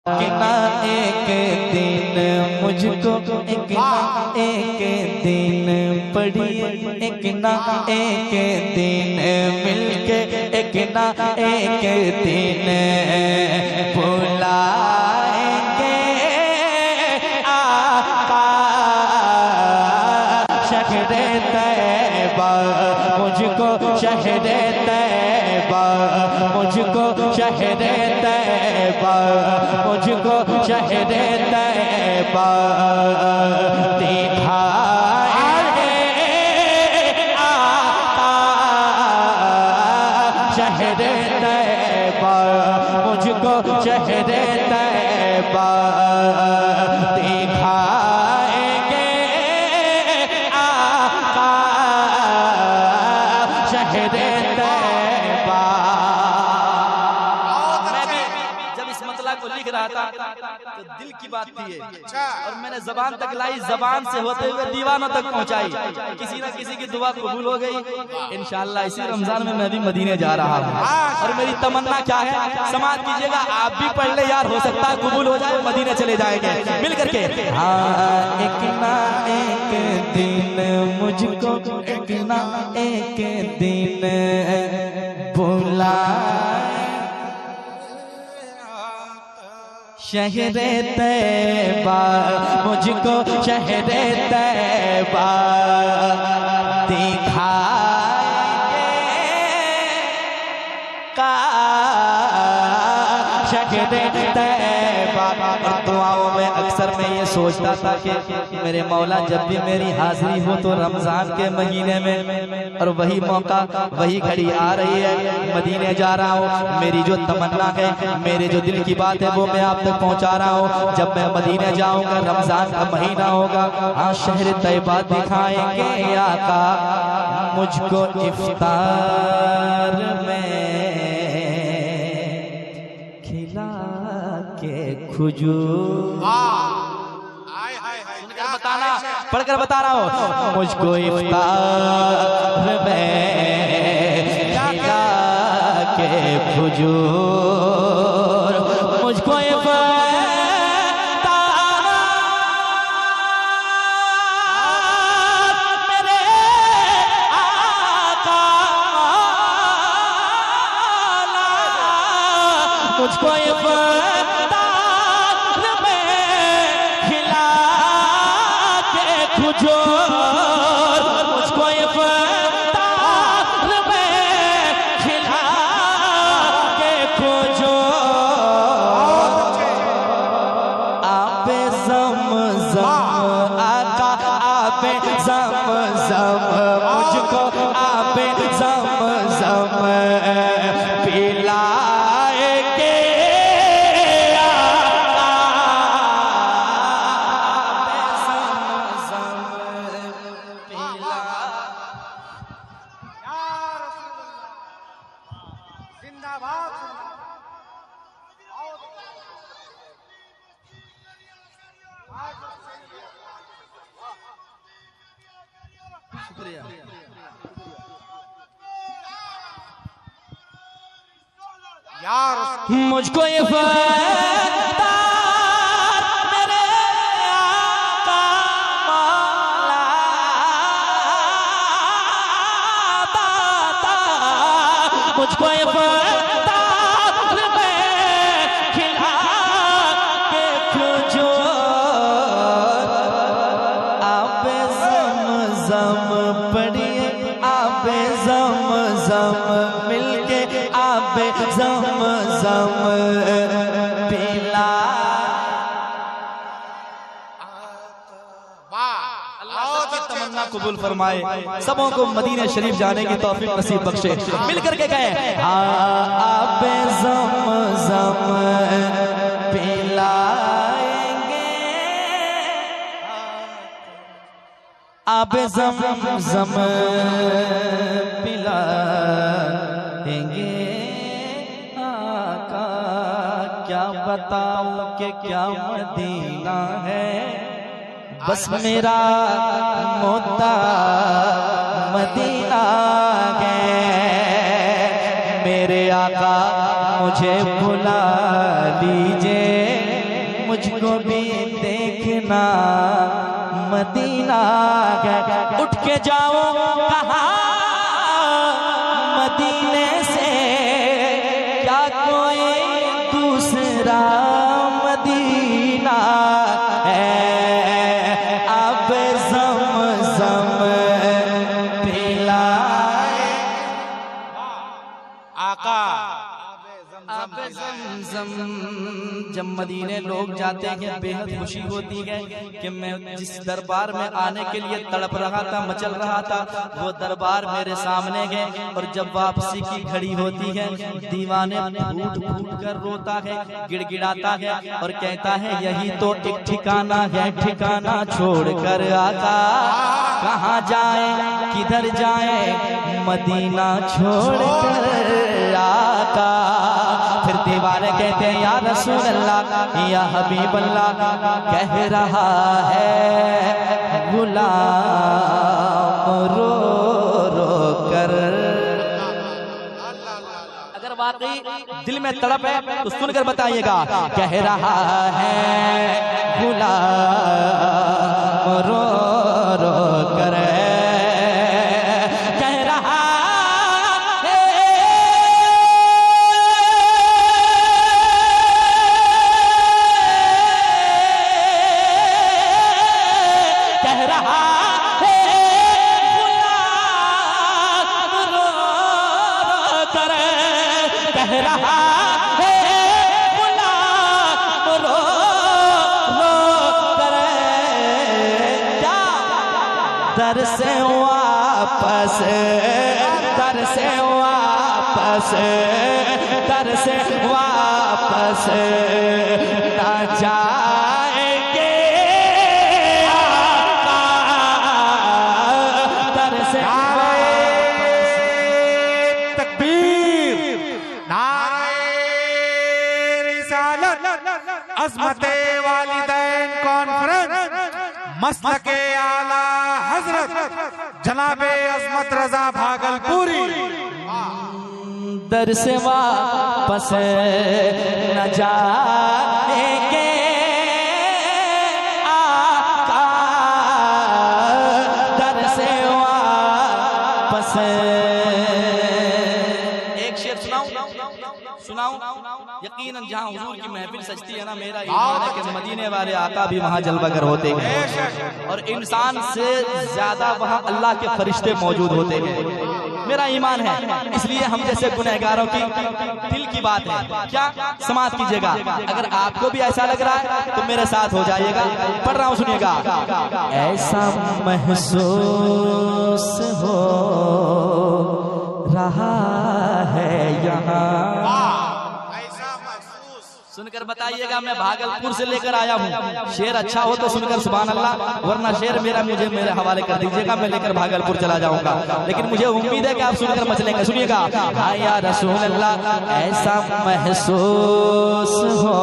एक ना एक दिन मुझको एक ना एक दिन पढ़िए एक ना एक दिन मिलके एक ना एक दिन बुलाएंगे आका शहरे तैबा मुझको शहरे तैबा मुझको शहरे तैबा मुझको शहरे तैबा दिखाएंगे आका शहरे तैबा मुझको शहरे तैबा दिखाएंगे आका शहरे तैबा। को लिख रहा था तो दिल की बात थी और मैंने जबान तक लाई, जबान से होते हुए दीवानों तक पहुंचाई। किसी न किसी की दुआ कबूल हो गई। इंशाअल्लाह इसी रमजान में मैं भी मदीने जा रहा हूँ और मेरी तमन्ना क्या है, समाज कीजिएगा, आप भी पढ़ ले यार, हो सकता है कबूल हो जाए, मदीने चले जाएंगे मिल करके। हाँ एक ना एक दिन मुझको एक ना एक दिन बुला शहरे तैबा मुझको शहरे तैबा दिखाएंगे का शहरे तैबा। दुआओं में अक्सर मैं ये सोचता था कि मेरे मौला जब भी मेरी हाजिरी हो तो रमजान के महीने में, और वही मौका वही घड़ी आ रही है, मदीने जा रहा हूँ। मेरी जो तमन्ना है, मेरे जो दिल की बात है वो मैं आप तक पहुँचा रहा हूँ। जब मैं मदीने जाऊँगा, रमजान का महीना होगा, हाँ शहर तैबा दिखाएंगे आका मुझको इफ्तार में खिला के खजूर। बताना पढ़कर बता रहा हूँ, मुझको इफ्तार में खिला के खजूर मुझको मेरे आका मुझको मुझको इफ्तार में खिला के खजूर आबे ज़म-ज़म आका आबे ज़म-ज़म मुझको आबे ज़म-ज़म पिलाएंगे मुझको इफ्तार मेरे आका मौला दाता मुझको इफ्तार में खिला के खजूर आबे ज़म-ज़म पढ़िए आबे ज़म-ज़म मिलके आबे ज़म-ज़म पिला। तमन्ना कबूल फरमाए, सबों को मदीने शरीफ जाने की तौफीक नसीब बख्शे। मिल करके कहे आबे ज़म-ज़म पिलाएंगे आबे ज़म-ज़म पिलाएंगे आका। क्या बताऊं कि क्या मदीना है, बस मेरा मोता मदीना है। मेरे आका मुझे बुला लीजिए मुझको भी देखना मदीना है। उठ के जाओ कहा मदीने से, क्या कोई दूसरा मदीना है। अब ज़म-ज़म पिलाए आका, अब ज़म-ज़म। जब मदीने लोग जाते हैं बेहद खुशी होती है कि मैं जिस दरबार में आने के लिए तड़प रहा था, मचल रहा था, वो दरबार मेरे सामने है। और जब वापसी की घड़ी होती है, दीवाने फूट फूट कर रोता है, गिड़गिड़ाता है और कहता है यही तो एक ठिकाना है, ठिकाना छोड़कर आका कहाँ जाए, किधर जाए, मदीना छोड़कर आका। फिर दीवाने कहते हैं या रसूल अल्लाह, या हबीब अल्लाह, कह रहा है गुलाम रो रो कर। अगर वाकई दिल में तड़प है तो सुनकर बताइएगा, कह रहा है गुलाम रो रो कर, कह रहा है गुलाम रो रो कर। क्या दर से वापस, दर से वापस, दर से वापस ना जाएंगे आका, दर से अज़मते वालिदैन कॉन्फ्रेंस मसलके आला हजरत जनाबे अज़मत रज़ा भागलपुरी। दर से वापस न जाएंगे आका, दर से वापस। एक शेर सुनाऊं? यकीनन जहाँ हुजूर की महफिल सजती है ना, मेरा ईमान है कि मदीने वाले आका भी वहाँ जलवागर होते हैं और इंसान से ज्यादा वहाँ अल्लाह के फरिश्ते मौजूद होते हैं। मेरा ईमान है, इसलिए हम जैसे गुनहगारों की दिल की बात है, क्या समाप्त कीजिएगा। अगर आपको भी ऐसा लग रहा है तो मेरे साथ हो जाइएगा। पढ़ रहा हूँ, सुनिएगा। ऐसा महसूस हो रहा है यहाँ, सुनकर बताइएगा। मैं भागलपुर से लेकर आया हूँ, शेर अच्छा हो तो सुनकर सुभान अल्लाह, वरना शेर मुझे मेरे हवाले कर दीजिएगा, मैं लेकर भागलपुर चला जाऊंगा। लेकिन मुझे उम्मीद है कि आप सुनकर मचलेंगे। सुनिएगा। हाँ या रसूल अल्लाह, ऐसा महसूस हो